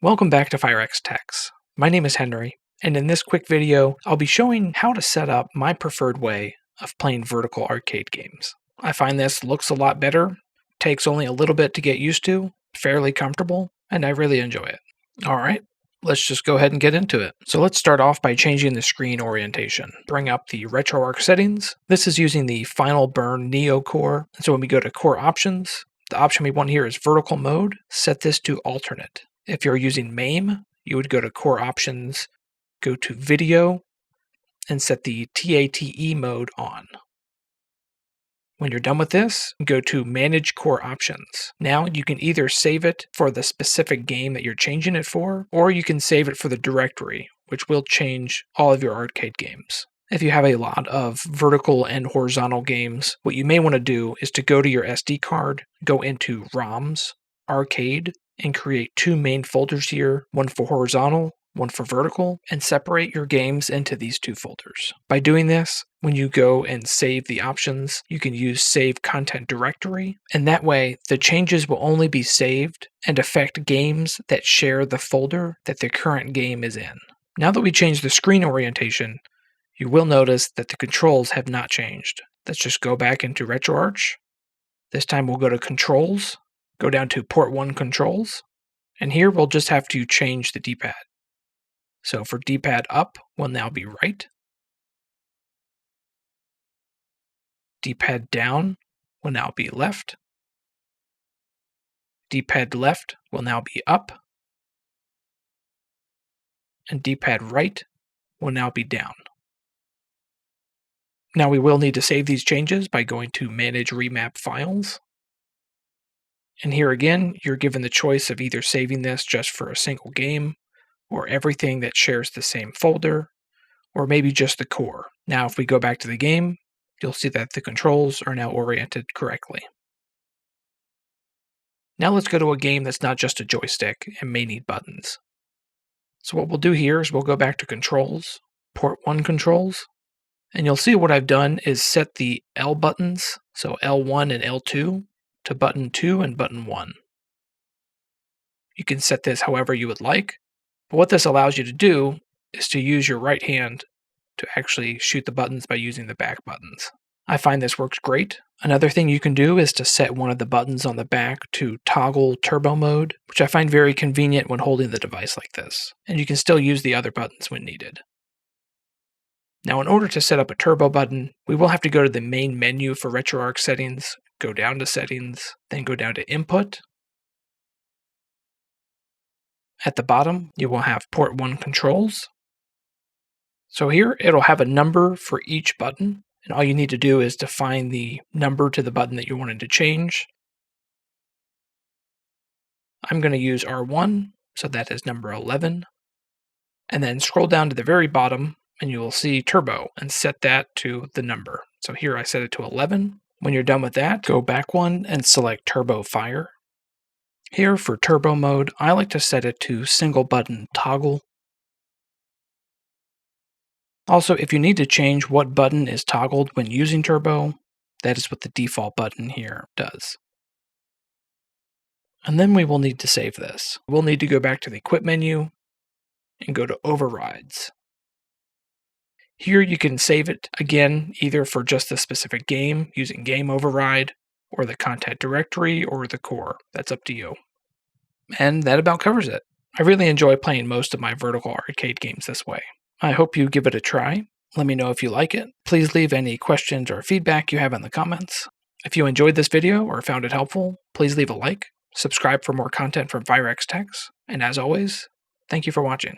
Welcome back to Firex Techs. My name is Henry, and in this quick video, I'll be showing how to set up my preferred way of playing vertical arcade games. I find this looks a lot better, takes only a little bit to get used to, fairly comfortable, and I really enjoy it. Alright, let's just go ahead and get into it. So let's start off by changing the screen orientation. Bring up the Retroarch settings. This is using the Final Burn Neo Core, and so when we go to Core Options, the option we want here is Vertical Mode. Set this to Alternate. If you're using MAME, you would go to Core Options, go to Video, and set the TATE mode on. When you're done with this, go to Manage Core Options. Now you can either save it for the specific game that you're changing it for, or you can save it for the directory, which will change all of your arcade games. If you have a lot of vertical and horizontal games, what you may want to do is to go to your SD card, go into ROMs, Arcade, and create two main folders here, one for horizontal, one for vertical, and separate your games into these two folders. By doing this, when you go and save the options, you can use Save Content Directory, and that way the changes will only be saved and affect games that share the folder that the current game is in. Now that we changed the screen orientation, you will notice that the controls have not changed. Let's just go back into Retroarch. This time we'll go to Controls, go down to Port 1 Controls, and here we'll just have to change the D-pad. So for D-pad up will now be right. D-pad down will now be left. D-pad left will now be up. And D-pad right will now be down. Now we will need to save these changes by going to Manage Remap Files. And here again, you're given the choice of either saving this just for a single game, or everything that shares the same folder, or maybe just the core. Now if we go back to the game, you'll see that the controls are now oriented correctly. Now let's go to a game that's not just a joystick and may need buttons. So what we'll do here is we'll go back to Controls, Port 1 Controls, and you'll see what I've done is set the L buttons, so L1 and L2, to button 2 and button 1. You can set this however you would like, but what this allows you to do is to use your right hand to actually shoot the buttons by using the back buttons. I find this works great. Another thing you can do is to set one of the buttons on the back to toggle turbo mode, which I find very convenient when holding the device like this, and you can still use the other buttons when needed. Now in order to set up a turbo button, we will have to go to the main menu for Retroarch settings, go down to Settings, then go down to Input. At the bottom, you will have Port 1 Controls. So here, it'll have a number for each button, and all you need to do is define the number to the button that you wanted to change. I'm going to use R1, so that is number 11. And then scroll down to the very bottom, and you will see Turbo, and set that to the number. So here I set it to 11. When you're done with that, go back one and select Turbo Fire. Here for turbo mode, I like to set it to single button toggle. Also, if you need to change what button is toggled when using turbo, that is what the default button here does. And then we will need to save this. We'll need to go back to the Equip menu and go to Overrides. Here you can save it again, either for just the specific game using Game Override, or the content directory, or the core. That's up to you. And that about covers it. I really enjoy playing most of my vertical arcade games this way. I hope you give it a try. Let me know if you like it. Please leave any questions or feedback you have in the comments. If you enjoyed this video or found it helpful, please leave a like, subscribe for more content from Firex Techs, and as always, thank you for watching.